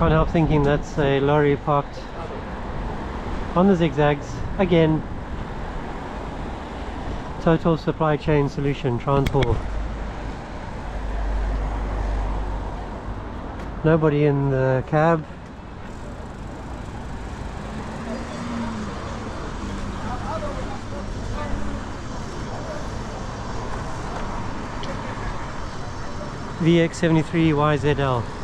Can't help thinking that's a lorry parked on the zigzags again. Total supply chain solution, TransHaul. Nobody in the cab. VX73YZL.